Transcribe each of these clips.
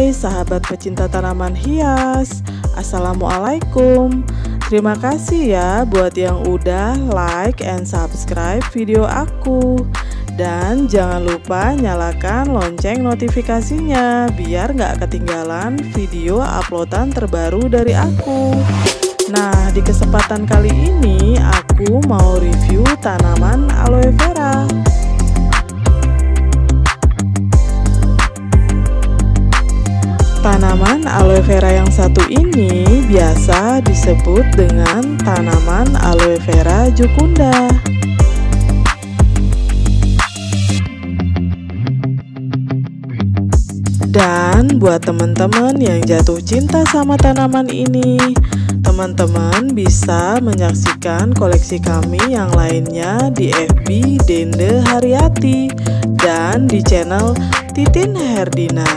Hai sahabat pecinta tanaman hias, Assalamualaikum. Terima kasih ya buat yang udah like and subscribe video aku. Dan jangan lupa nyalakan lonceng notifikasinya biar gak ketinggalan video uploadan terbaru dari aku. Nah, di kesempatan kali ini aku mau review tanaman aloe vera. Tanaman aloe vera yang satu ini biasa disebut dengan tanaman aloe vera jucunda. Dan buat teman-teman yang jatuh cinta sama tanaman ini, teman-teman bisa menyaksikan koleksi kami yang lainnya di FB Dende Haryati dan di channel Titin Herdina.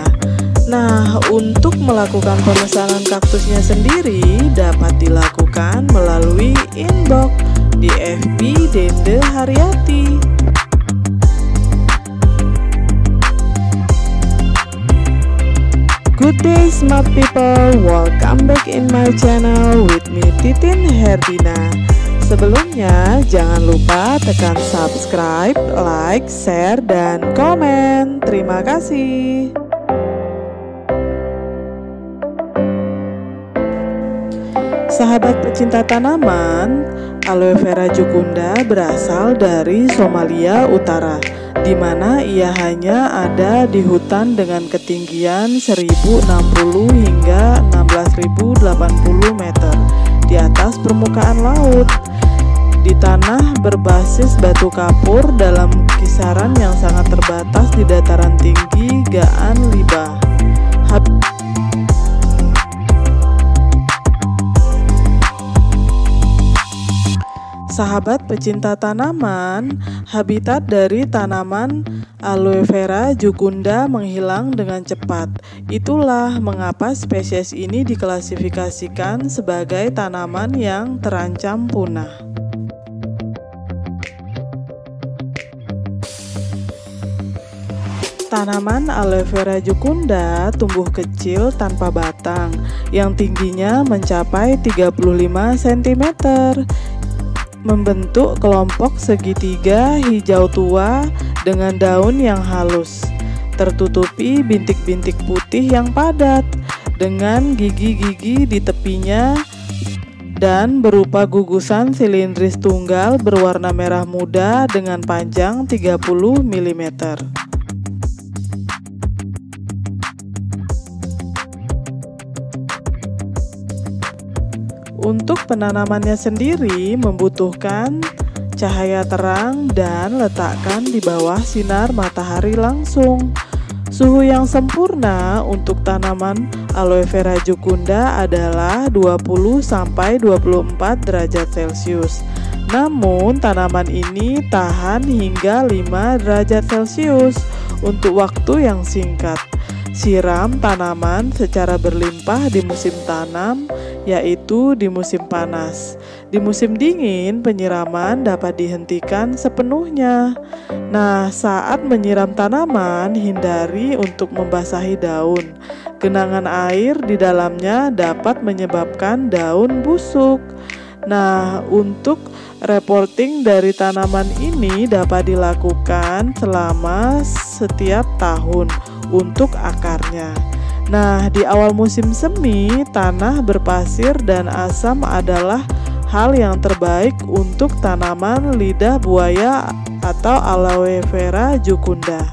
Nah, untuk melakukan pemesanan kaktusnya sendiri dapat dilakukan melalui inbox di FB Dende Haryati. Good day smart people, welcome back in my channel with me Titin Herdina. Sebelumnya jangan lupa tekan subscribe, like, share, dan komen. Terima kasih. Sahabat pecinta tanaman, aloe vera jucunda berasal dari Somalia Utara, di mana ia hanya ada di hutan dengan ketinggian 1060 hingga 16.080 meter di atas permukaan laut, di tanah berbasis batu kapur dalam kisaran yang sangat terbatas di dataran tinggi Gaan Libah. Sahabat pecinta tanaman, habitat dari tanaman aloe vera jucunda menghilang dengan cepat. Itulah mengapa spesies ini diklasifikasikan sebagai tanaman yang terancam punah. Tanaman aloe vera jucunda tumbuh kecil tanpa batang yang tingginya mencapai 35 cm. Membentuk kelompok segitiga hijau tua dengan daun yang halus, tertutupi bintik-bintik putih yang padat dengan gigi-gigi di tepinya dan berupa gugusan silindris tunggal berwarna merah muda dengan panjang 30 mm. Untuk penanamannya sendiri membutuhkan cahaya terang dan letakkan di bawah sinar matahari langsung. Suhu yang sempurna untuk tanaman aloe vera jucunda adalah 20-24 derajat Celcius. Namun tanaman ini tahan hingga 5 derajat Celcius untuk waktu yang singkat. Siram tanaman secara berlimpah di musim tanam, yaitu di musim panas. Di musim dingin, penyiraman dapat dihentikan sepenuhnya. Nah, saat menyiram tanaman, hindari untuk membasahi daun. Genangan air di dalamnya dapat menyebabkan daun busuk. Nah, untuk reporting dari tanaman ini dapat dilakukan selama setiap tahun untuk akarnya. Nah, di awal musim semi, tanah berpasir dan asam adalah hal yang terbaik untuk tanaman lidah buaya atau aloe vera jucunda.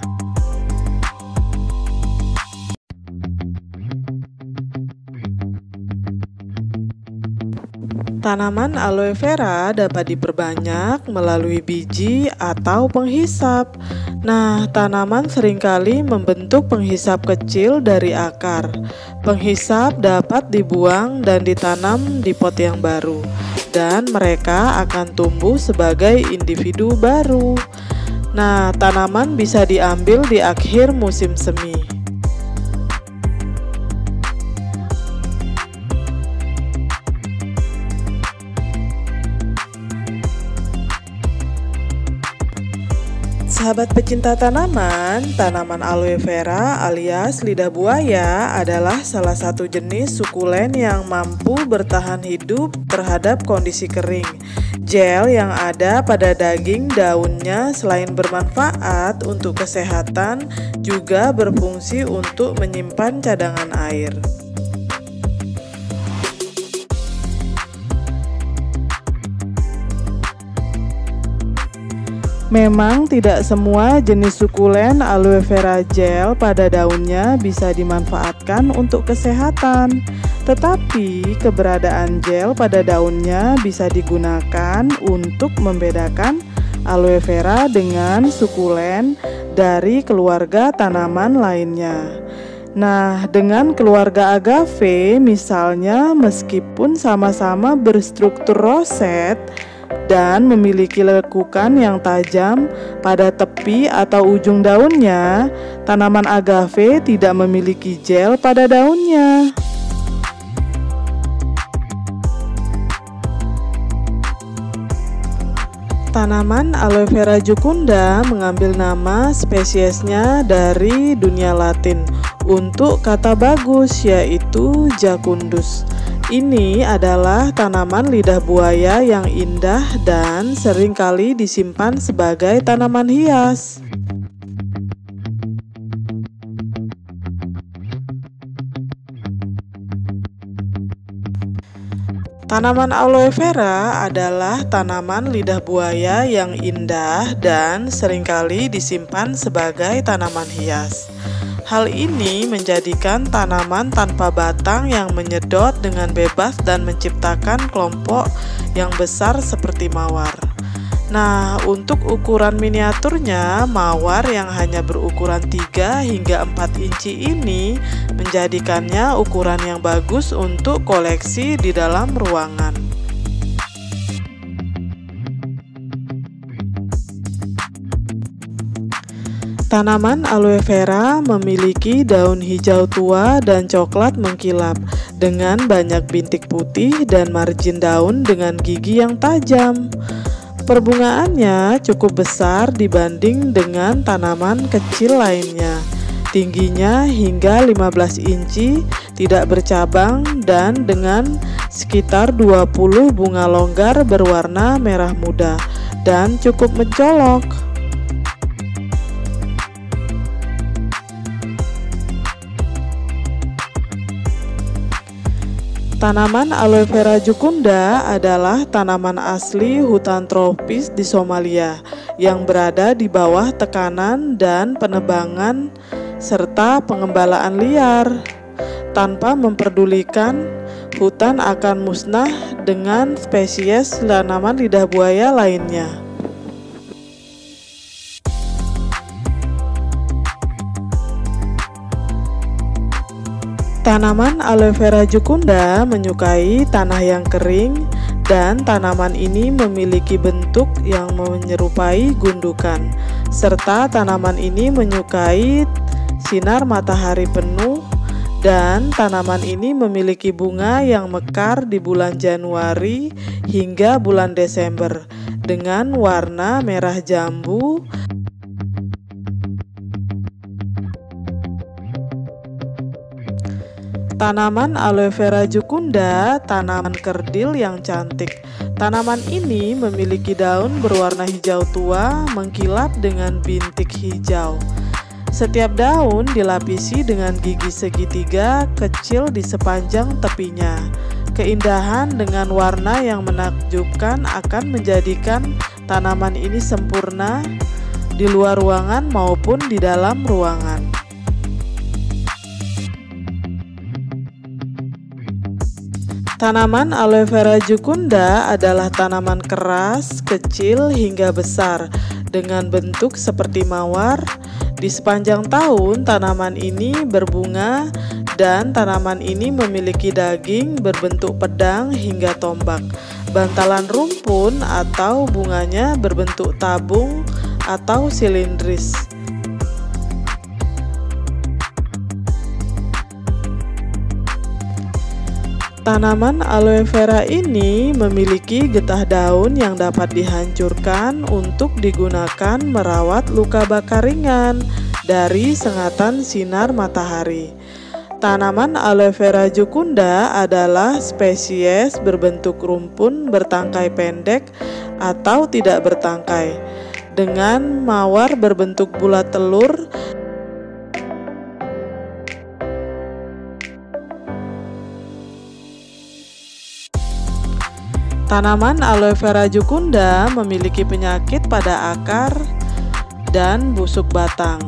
Tanaman aloe vera dapat diperbanyak melalui biji atau penghisap. Nah, tanaman seringkali membentuk penghisap kecil dari akar. Penghisap dapat dibuang dan ditanam di pot yang baru, dan mereka akan tumbuh sebagai individu baru. Nah, tanaman bisa diambil di akhir musim semi. Sahabat pecinta tanaman, tanaman aloe vera alias lidah buaya adalah salah satu jenis sukulen yang mampu bertahan hidup terhadap kondisi kering. Gel yang ada pada daging daunnya selain bermanfaat untuk kesehatan, juga berfungsi untuk menyimpan cadangan air. Memang tidak semua jenis sukulen aloe vera gel pada daunnya bisa dimanfaatkan untuk kesehatan, tetapi keberadaan gel pada daunnya bisa digunakan untuk membedakan aloe vera dengan sukulen dari keluarga tanaman lainnya. Nah, dengan keluarga agave misalnya, meskipun sama-sama berstruktur roset dan memiliki lekukan yang tajam pada tepi atau ujung daunnya, tanaman agave tidak memiliki gel pada daunnya. Tanaman aloe vera jucunda mengambil nama spesiesnya dari dunia Latin untuk kata bagus, yaitu Jucundus. Ini adalah tanaman lidah buaya yang indah dan seringkali disimpan sebagai tanaman hias. Tanaman aloe vera adalah tanaman lidah buaya yang indah dan seringkali disimpan sebagai tanaman hias. Hal ini menjadikan tanaman tanpa batang yang menyedot dengan bebas dan menciptakan kelompok yang besar seperti mawar. Nah, untuk ukuran miniaturnya, mawar yang hanya berukuran 3 hingga 4 inci ini menjadikannya ukuran yang bagus untuk koleksi di dalam ruangan. Tanaman aloe vera memiliki daun hijau tua dan coklat mengkilap dengan banyak bintik putih dan margin daun dengan gigi yang tajam. Perbungaannya cukup besar dibanding dengan tanaman kecil lainnya. Tingginya hingga 15 inci, tidak bercabang, dan dengan sekitar 20 bunga longgar berwarna merah muda dan cukup mencolok. Tanaman aloe vera jucunda adalah tanaman asli hutan tropis di Somalia yang berada di bawah tekanan dan penebangan serta pengembalaan liar. Tanpa memperdulikan, hutan akan musnah dengan spesies tanaman lidah buaya lainnya. Tanaman aloe vera jucunda menyukai tanah yang kering dan tanaman ini memiliki bentuk yang menyerupai gundukan, serta tanaman ini menyukai sinar matahari penuh, dan tanaman ini memiliki bunga yang mekar di bulan Januari hingga bulan Desember dengan warna merah jambu. Tanaman aloe vera jucunda, tanaman kerdil yang cantik. Tanaman ini memiliki daun berwarna hijau tua mengkilap dengan bintik hijau. Setiap daun dilapisi dengan gigi segitiga kecil di sepanjang tepinya. Keindahan dengan warna yang menakjubkan akan menjadikan tanaman ini sempurna di luar ruangan maupun di dalam ruangan. Tanaman aloe vera jucunda adalah tanaman keras, kecil hingga besar dengan bentuk seperti mawar. Di sepanjang tahun tanaman ini berbunga dan tanaman ini memiliki daging berbentuk pedang hingga tombak. Bantalan rumpun atau bunganya berbentuk tabung atau silindris. Tanaman aloe vera ini memiliki getah daun yang dapat dihancurkan untuk digunakan merawat luka bakar ringan dari sengatan sinar matahari. Tanaman aloe vera jucunda adalah spesies berbentuk rumpun bertangkai pendek atau tidak bertangkai, dengan mawar berbentuk bulat telur. Tanaman aloe vera jucunda memiliki penyakit pada akar dan busuk batang.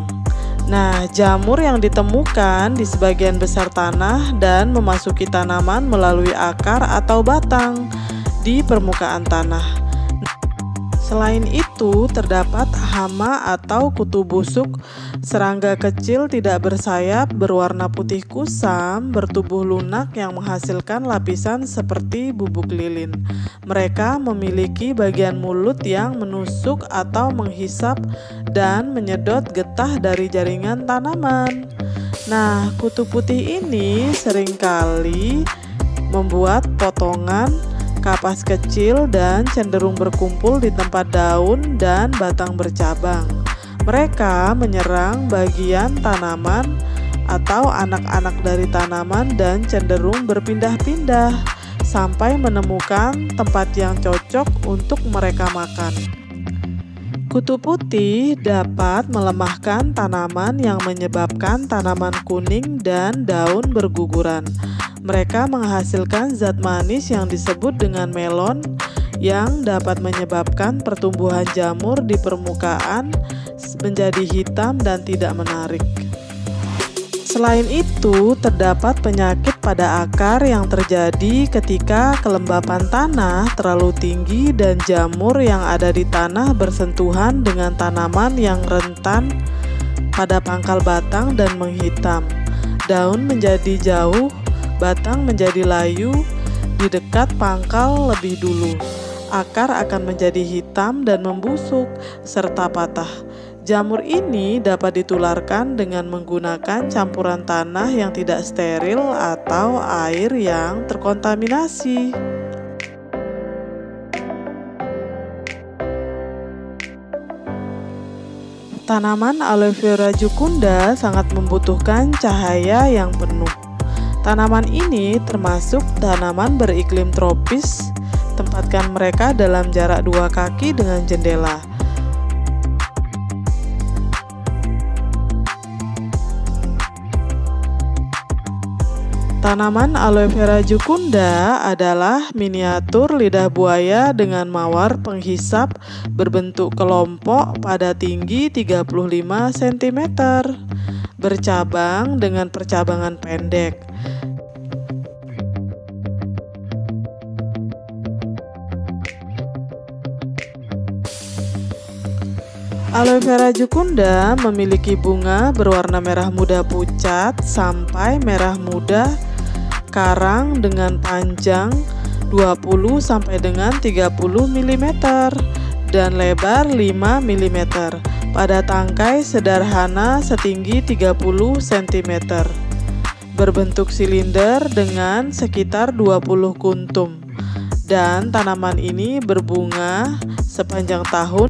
Nah, jamur yang ditemukan di sebagian besar tanah dan memasuki tanaman melalui akar atau batang di permukaan tanah. Selain itu, terdapat hama atau kutu busuk, serangga kecil tidak bersayap berwarna putih kusam bertubuh lunak yang menghasilkan lapisan seperti bubuk lilin. Mereka memiliki bagian mulut yang menusuk atau menghisap dan menyedot getah dari jaringan tanaman. Nah, kutu putih ini seringkali membuat potongan kapas kecil dan cenderung berkumpul di tempat daun dan batang bercabang. Mereka menyerang bagian tanaman atau anak-anak dari tanaman dan cenderung berpindah-pindah sampai menemukan tempat yang cocok untuk mereka makan. Kutu putih dapat melemahkan tanaman yang menyebabkan tanaman kuning dan daun berguguran. Mereka menghasilkan zat manis yang disebut dengan melon yang dapat menyebabkan pertumbuhan jamur di permukaan menjadi hitam dan tidak menarik. Selain itu, terdapat penyakit pada akar yang terjadi ketika kelembapan tanah terlalu tinggi dan jamur yang ada di tanah bersentuhan dengan tanaman yang rentan pada pangkal batang dan menghitam. Daun menjadi jauh, batang menjadi layu di dekat pangkal lebih dulu. Akar akan menjadi hitam dan membusuk serta patah. Jamur ini dapat ditularkan dengan menggunakan campuran tanah yang tidak steril atau air yang terkontaminasi. Tanaman aloe vera jucunda sangat membutuhkan cahaya yang penuh. Tanaman ini termasuk tanaman beriklim tropis. Tempatkan mereka dalam jarak 2 kaki dengan jendela. Tanaman aloe vera jucunda adalah miniatur lidah buaya dengan mawar penghisap berbentuk kelompok pada tinggi 35 cm, bercabang dengan percabangan pendek. Aloe vera jucunda memiliki bunga berwarna merah muda pucat sampai merah muda karang dengan panjang 20 sampai dengan 30 mm dan lebar 5 mm pada tangkai sederhana setinggi 30 cm. Berbentuk silinder dengan sekitar 20 kuntum dan tanaman ini berbunga sepanjang tahun.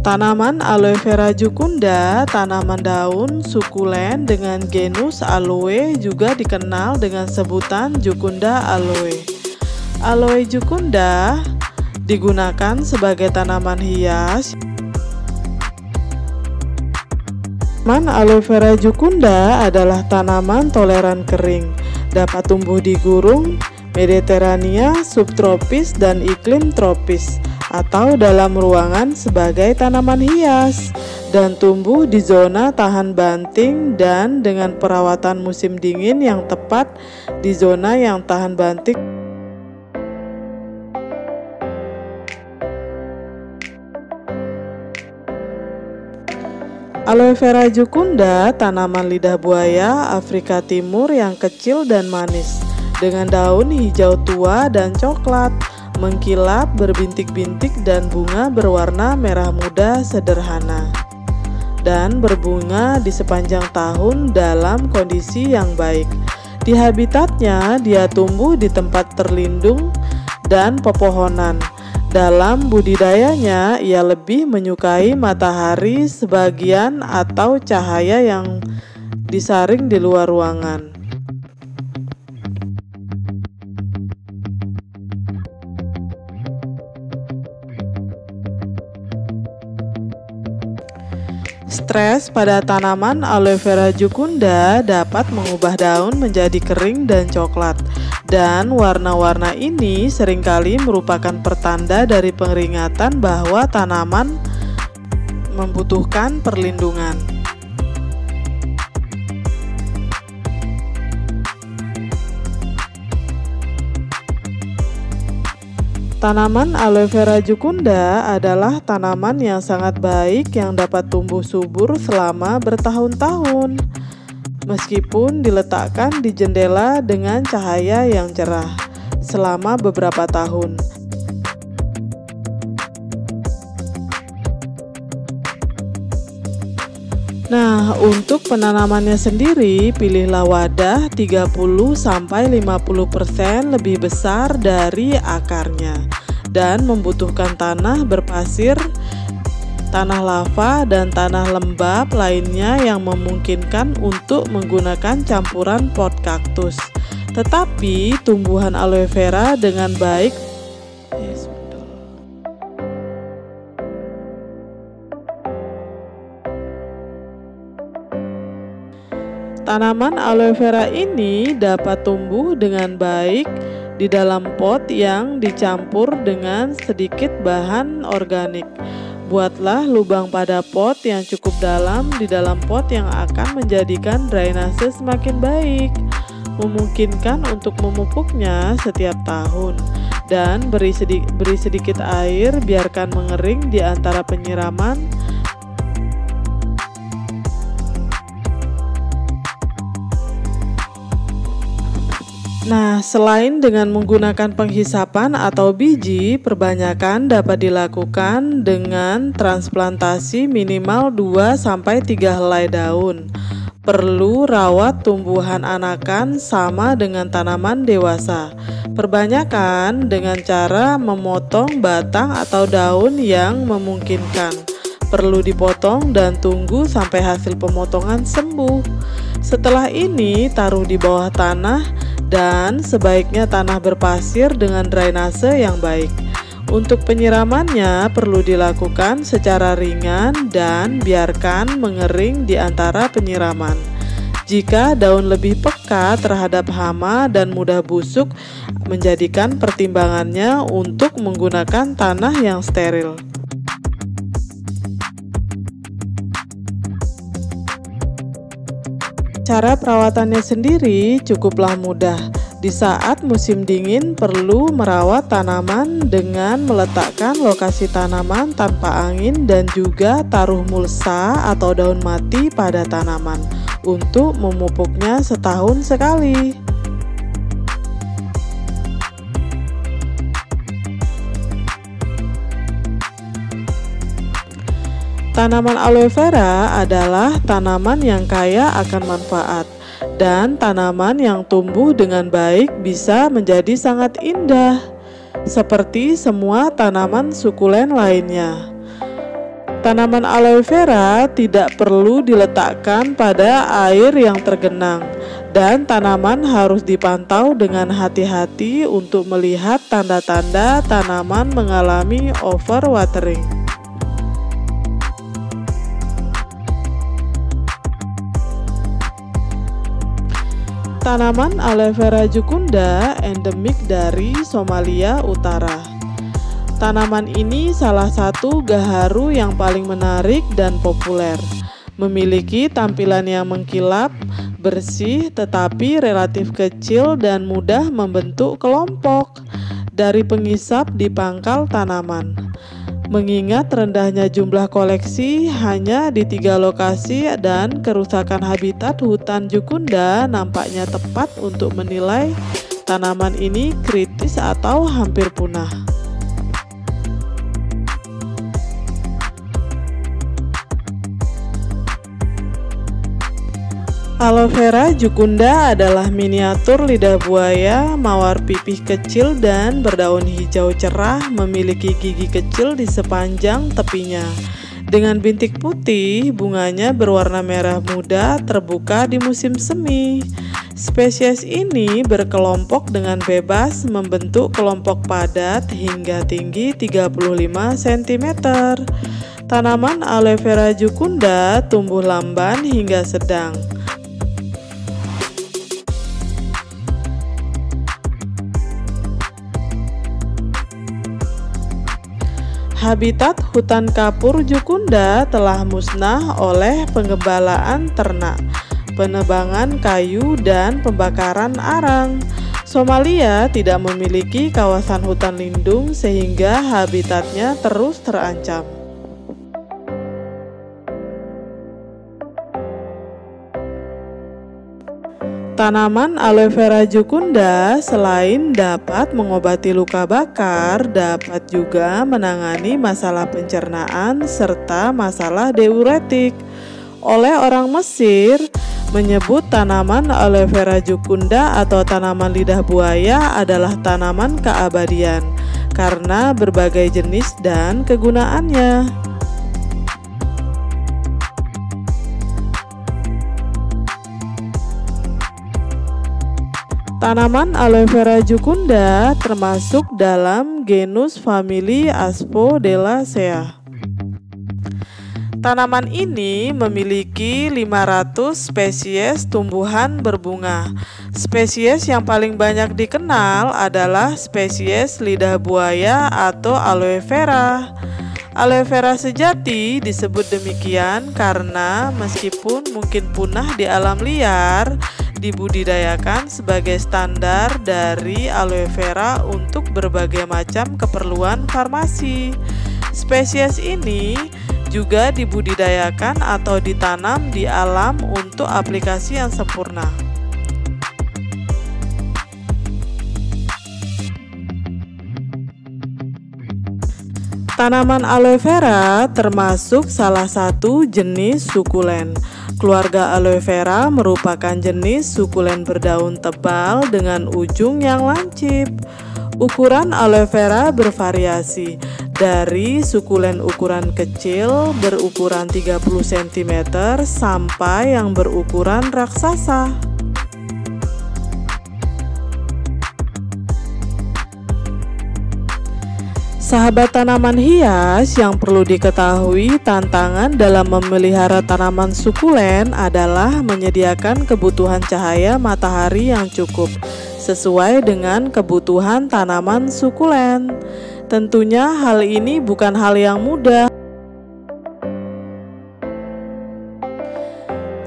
Tanaman aloe vera jucunda, tanaman daun sukulen dengan genus Aloe, juga dikenal dengan sebutan jucunda aloe. Aloe jucunda digunakan sebagai tanaman hias. Tanaman aloe vera jucunda adalah tanaman toleran kering, dapat tumbuh di gurun Mediterania, subtropis, dan iklim tropis, atau dalam ruangan sebagai tanaman hias, dan tumbuh di zona tahan banting dan dengan perawatan musim dingin yang tepat di zona yang tahan banting. Aloe vera jucunda, tanaman lidah buaya Afrika Timur yang kecil dan manis, dengan daun hijau tua dan coklat, mengkilap berbintik-bintik dan bunga berwarna merah muda sederhana. dan berbunga di sepanjang tahun dalam kondisi yang baik. Di habitatnya, dia tumbuh di tempat terlindung dan pepohonan. Dalam budidayanya, ia lebih menyukai matahari sebagian atau cahaya yang disaring di luar ruangan. Stres pada tanaman aloe vera jucunda dapat mengubah daun menjadi kering dan coklat, dan warna-warna ini seringkali merupakan pertanda dari peringatan bahwa tanaman membutuhkan perlindungan. Tanaman aloe vera jucunda adalah tanaman yang sangat baik yang dapat tumbuh subur selama bertahun-tahun, meskipun diletakkan di jendela dengan cahaya yang cerah selama beberapa tahun. Nah, untuk penanamannya sendiri, pilihlah wadah 30-50% lebih besar dari akarnya dan membutuhkan tanah berpasir, tanah lava, dan tanah lembab lainnya yang memungkinkan untuk menggunakan campuran pot kaktus. Tetapi tumbuhan aloe vera dengan baik Tanaman aloe vera ini dapat tumbuh dengan baik di dalam pot yang dicampur dengan sedikit bahan organik. Buatlah lubang pada pot yang cukup dalam di dalam pot yang akan menjadikan drainase semakin baik, memungkinkan untuk memupuknya setiap tahun, dan beri sedikit air, biarkan mengering di antara penyiraman. Nah, selain dengan menggunakan penghisapan atau biji, perbanyakan dapat dilakukan dengan transplantasi minimal 2-3 helai daun. Perlu rawat tumbuhan anakan sama dengan tanaman dewasa. Perbanyakan dengan cara memotong batang atau daun yang memungkinkan. Perlu dipotong dan tunggu sampai hasil pemotongan sembuh. Setelah ini, taruh di bawah tanah dan sebaiknya tanah berpasir dengan drainase yang baik. Untuk penyiramannya perlu dilakukan secara ringan dan biarkan mengering di antara penyiraman. Jika daun lebih peka terhadap hama dan mudah busuk, menjadikan pertimbangannya untuk menggunakan tanah yang steril. Cara perawatannya sendiri cukuplah mudah. Di saat musim dingin perlu merawat tanaman dengan meletakkan lokasi tanaman tanpa angin dan juga taruh mulsa atau daun mati pada tanaman untuk memupuknya setahun sekali. Tanaman aloe vera adalah tanaman yang kaya akan manfaat, dan tanaman yang tumbuh dengan baik bisa menjadi sangat indah, seperti semua tanaman sukulen lainnya. Tanaman aloe vera tidak perlu diletakkan pada air yang tergenang, dan tanaman harus dipantau dengan hati-hati untuk melihat tanda-tanda tanaman mengalami overwatering. Tanaman aloe vera jucunda endemik dari Somalia Utara. Tanaman ini salah satu gaharu yang paling menarik dan populer. Memiliki tampilan yang mengkilap, bersih tetapi relatif kecil dan mudah membentuk kelompok dari pengisap di pangkal tanaman. Mengingat rendahnya jumlah koleksi hanya di 3 lokasi dan kerusakan habitat hutan jucunda nampaknya tepat untuk menilai tanaman ini kritis atau hampir punah. Aloe vera jucunda adalah miniatur lidah buaya mawar pipih kecil dan berdaun hijau cerah, memiliki gigi kecil di sepanjang tepinya. Dengan bintik putih, bunganya berwarna merah muda terbuka di musim semi. Spesies ini berkelompok dengan bebas, membentuk kelompok padat hingga tinggi 35 cm. Tanaman aloe vera jucunda tumbuh lamban hingga sedang. Habitat hutan kapur jucunda telah musnah oleh pengembalaan ternak, penebangan kayu, dan pembakaran arang. Somalia tidak memiliki kawasan hutan lindung sehingga habitatnya terus terancam. Tanaman aloe vera jucunda selain dapat mengobati luka bakar, dapat juga menangani masalah pencernaan serta masalah diuretik. Oleh orang Mesir menyebut tanaman aloe vera jucunda atau tanaman lidah buaya adalah tanaman keabadian karena berbagai jenis dan kegunaannya. Tanaman aloe vera jucunda termasuk dalam genus famili Asphodelaceae. Tanaman ini memiliki 500 spesies tumbuhan berbunga. Spesies yang paling banyak dikenal adalah spesies lidah buaya atau aloe vera. Aloe vera sejati disebut demikian karena meskipun mungkin punah di alam liar, dibudidayakan sebagai standar dari aloe vera untuk berbagai macam keperluan farmasi. Spesies ini juga dibudidayakan atau ditanam di alam untuk aplikasi yang sempurna. Tanaman aloe vera termasuk salah satu jenis sukulen. Keluarga aloe vera merupakan jenis sukulen berdaun tebal dengan ujung yang lancip. Ukuran aloe vera bervariasi dari sukulen ukuran kecil berukuran 30 cm sampai yang berukuran raksasa. Sahabat tanaman hias, yang perlu diketahui tantangan dalam memelihara tanaman sukulen adalah menyediakan kebutuhan cahaya matahari yang cukup sesuai dengan kebutuhan tanaman sukulen. Tentunya hal ini bukan hal yang mudah.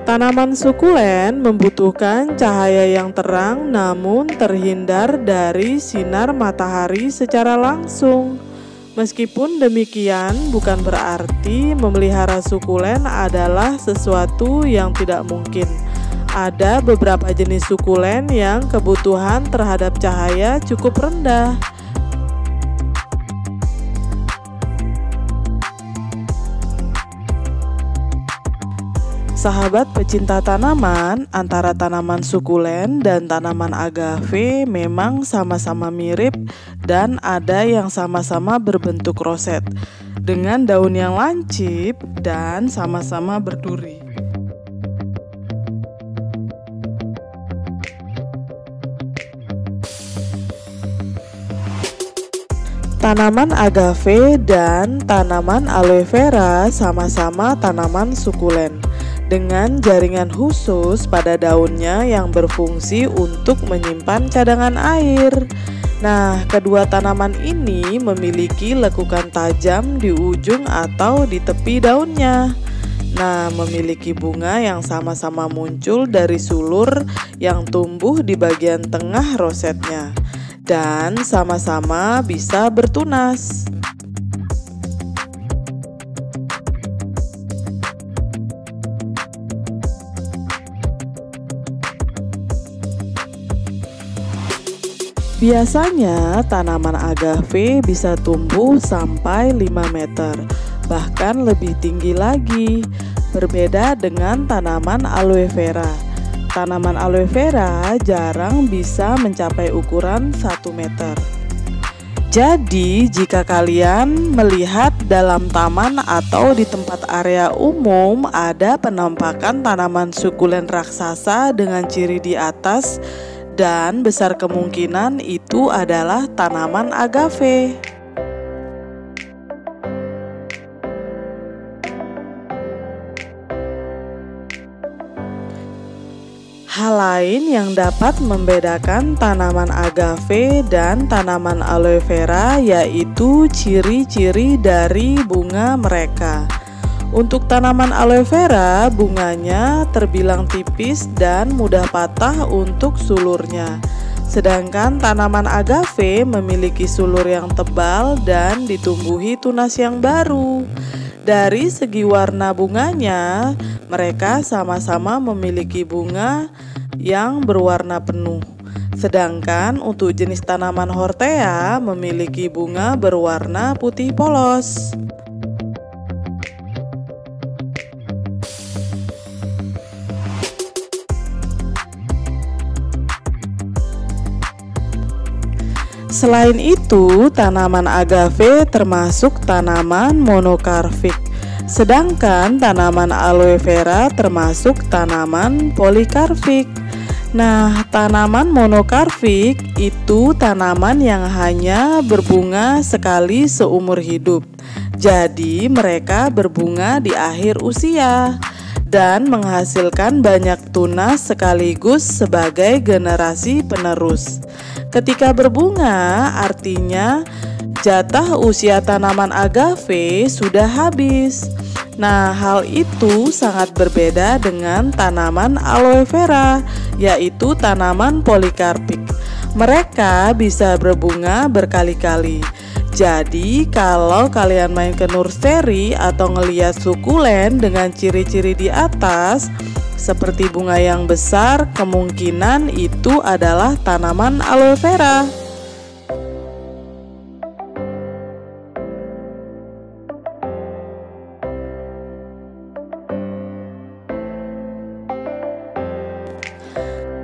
Tanaman sukulen membutuhkan cahaya yang terang namun terhindar dari sinar matahari secara langsung. Meskipun demikian, bukan berarti memelihara sukulen adalah sesuatu yang tidak mungkin. Ada beberapa jenis sukulen yang kebutuhan terhadap cahaya cukup rendah. Sahabat pecinta tanaman, antara tanaman sukulen dan tanaman agave memang sama-sama mirip dan ada yang sama-sama berbentuk roset dengan daun yang lancip dan sama-sama berduri. Tanaman agave dan tanaman aloe vera sama-sama tanaman sukulen dengan jaringan khusus pada daunnya yang berfungsi untuk menyimpan cadangan air. Nah, kedua tanaman ini memiliki lekukan tajam di ujung atau di tepi daunnya. Nah, memiliki bunga yang sama-sama muncul dari sulur yang tumbuh di bagian tengah rosetnya dan sama-sama bisa bertunas. Biasanya tanaman agave bisa tumbuh sampai 5 meter, bahkan lebih tinggi lagi. Berbeda dengan tanaman aloe vera. tanaman aloe vera jarang bisa mencapai ukuran 1 meter. Jadi, jika kalian melihat dalam taman atau di tempat area umum ada penampakan tanaman sukulen raksasa dengan ciri di atas, dan besar kemungkinan itu adalah tanaman agave. Hal lain yang dapat membedakan tanaman agave dan tanaman aloe vera yaitu ciri-ciri dari bunga mereka. Untuk tanaman aloe vera, bunganya terbilang tipis dan mudah patah untuk sulurnya. Sedangkan tanaman agave memiliki sulur yang tebal dan ditumbuhi tunas yang baru. Dari segi warna bunganya, mereka sama-sama memiliki bunga yang berwarna penuh. Sedangkan untuk jenis tanaman hortea memiliki bunga berwarna putih polos. Selain itu, tanaman agave termasuk tanaman monokarpik, sedangkan tanaman aloe vera termasuk tanaman polikarpik. Nah, tanaman monokarpik itu tanaman yang hanya berbunga sekali seumur hidup. Jadi, mereka berbunga di akhir usia dan menghasilkan banyak tunas sekaligus sebagai generasi penerus. Ketika berbunga, artinya jatah usia tanaman agave sudah habis. Nah, hal itu sangat berbeda dengan tanaman aloe vera, yaitu tanaman polikarpik. Mereka bisa berbunga berkali-kali. Jadi, kalau kalian main ke nursery atau ngeliat sukulen dengan ciri-ciri di atas, seperti bunga yang besar, kemungkinan itu adalah tanaman aloe vera.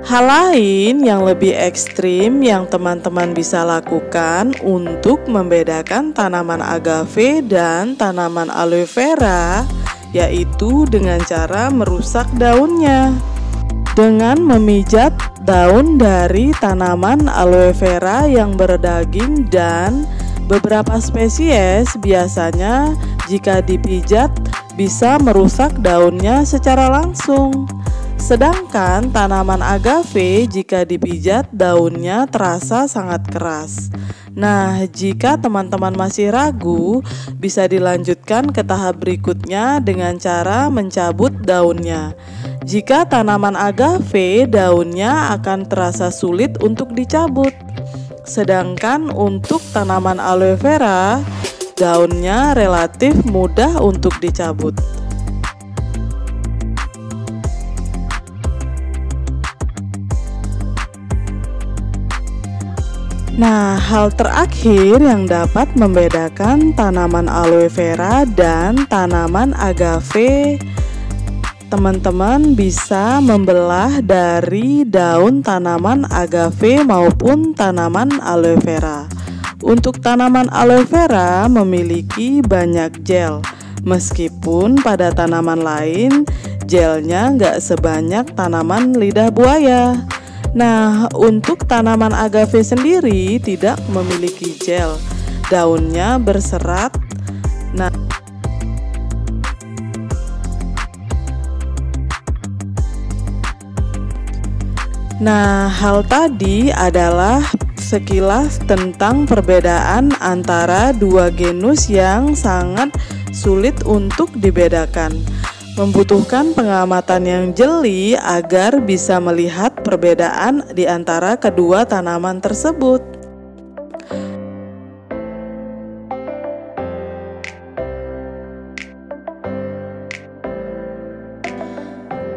Hal lain yang lebih ekstrim yang teman-teman bisa lakukan untuk membedakan tanaman agave dan tanaman aloe vera yaitu dengan cara merusak daunnya. Dengan memijat daun dari tanaman aloe vera yang berdaging dan beberapa spesies biasanya jika dipijat bisa merusak daunnya secara langsung. Sedangkan tanaman agave jika dipijat daunnya terasa sangat keras. Nah, jika teman-teman masih ragu, bisa dilanjutkan ke tahap berikutnya dengan cara mencabut daunnya. Jika tanaman agave, daunnya akan terasa sulit untuk dicabut. Sedangkan untuk tanaman aloe vera, daunnya relatif mudah untuk dicabut. Nah, hal terakhir yang dapat membedakan tanaman aloe vera dan tanaman agave, teman-teman bisa membelah dari daun tanaman agave maupun tanaman aloe vera. Untuk tanaman aloe vera memiliki banyak gel, meskipun pada tanaman lain gelnya nggak sebanyak tanaman lidah buaya. Nah, untuk tanaman agave sendiri tidak memiliki gel, daunnya berserat. Nah, hal tadi adalah sekilas tentang perbedaan antara dua genus yang sangat sulit untuk dibedakan. Membutuhkan pengamatan yang jeli agar bisa melihat perbedaan di antara kedua tanaman tersebut.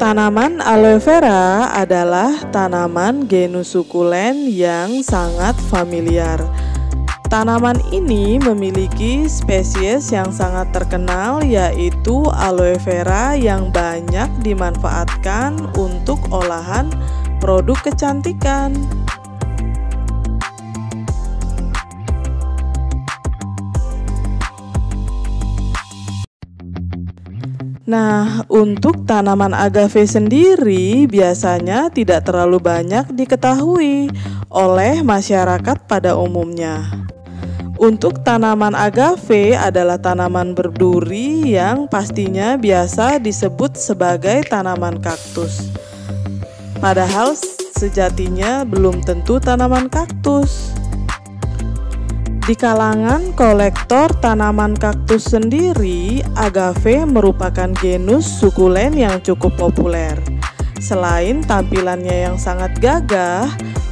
Tanaman aloe vera adalah tanaman genus sukulen yang sangat familiar. Tanaman ini memiliki spesies yang sangat terkenal, yaitu aloe vera yang banyak dimanfaatkan untuk olahan produk kecantikan. Nah, untuk tanaman agave sendiri biasanya tidak terlalu banyak diketahui oleh masyarakat pada umumnya. Untuk tanaman agave adalah tanaman berduri yang pastinya biasa disebut sebagai tanaman kaktus. Padahal sejatinya belum tentu tanaman kaktus. Di kalangan kolektor tanaman kaktus sendiri, agave merupakan genus sukulen yang cukup populer. Selain tampilannya yang sangat gagah,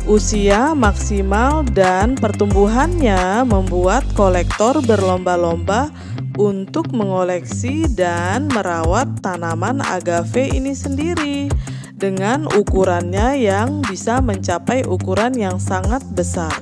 usia maksimal dan pertumbuhannya membuat kolektor berlomba-lomba untuk mengoleksi dan merawat tanaman agave ini sendiri dengan ukurannya yang bisa mencapai ukuran yang sangat besar.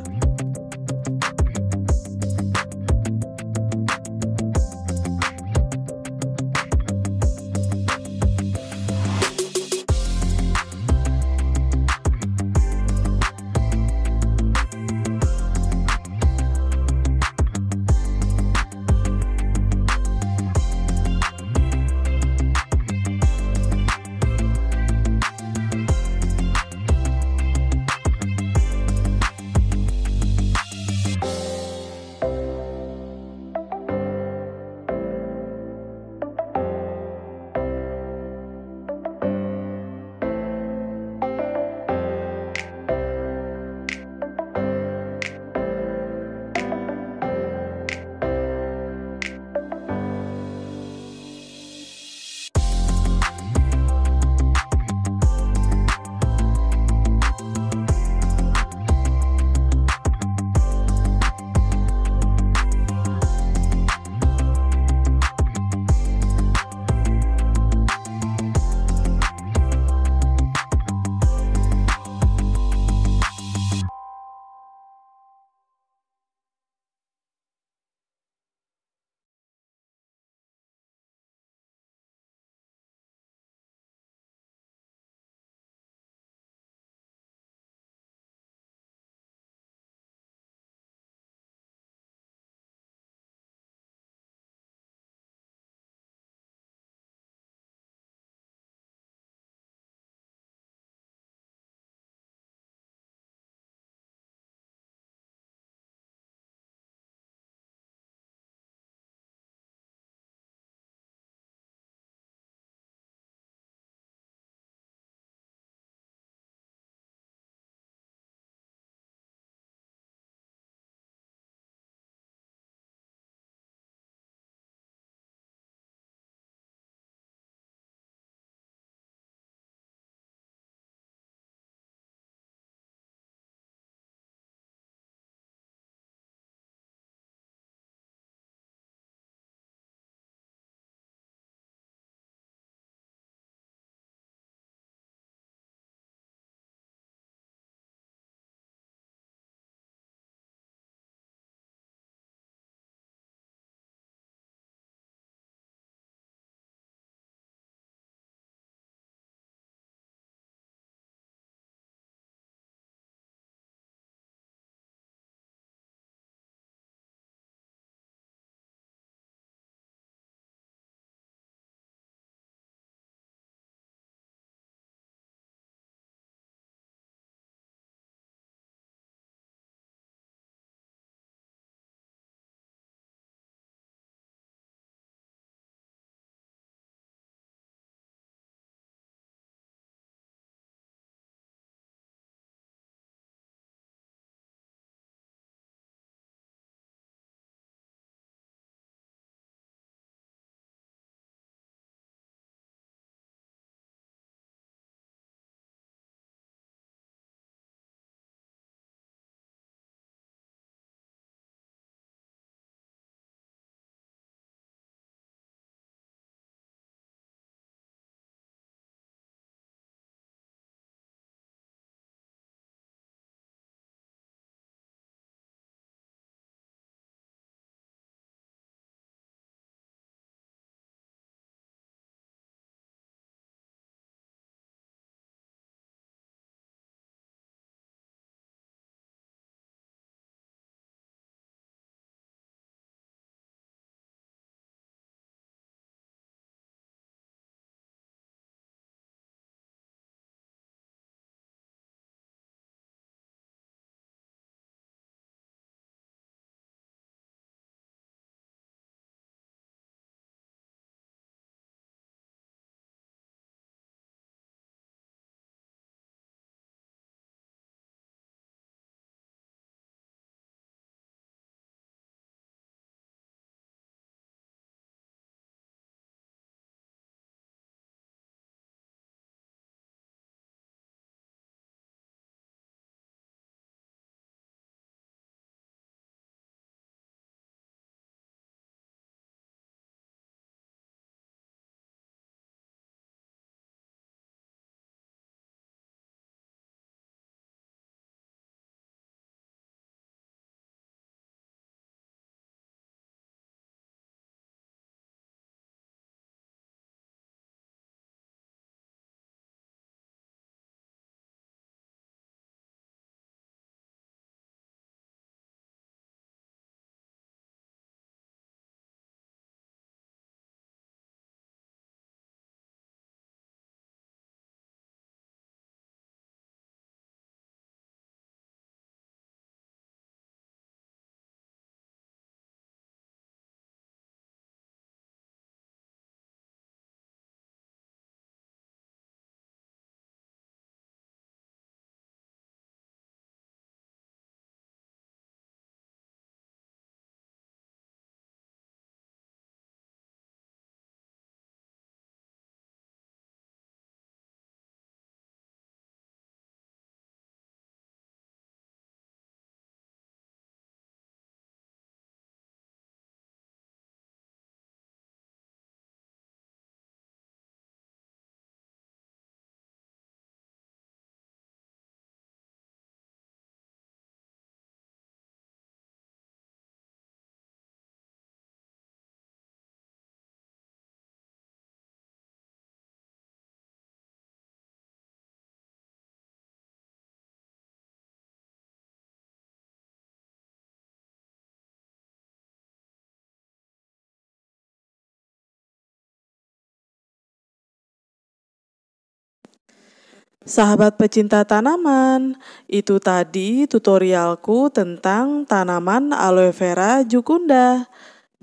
Sahabat pecinta tanaman, itu tadi tutorialku tentang tanaman aloe vera jucunda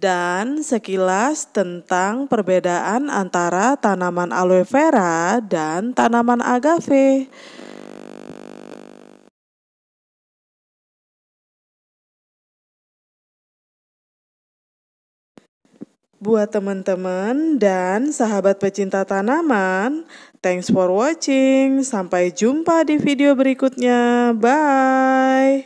dan sekilas tentang perbedaan antara tanaman aloe vera dan tanaman agave. Buat teman-teman dan sahabat pecinta tanaman, thanks for watching. Sampai jumpa di video berikutnya. Bye.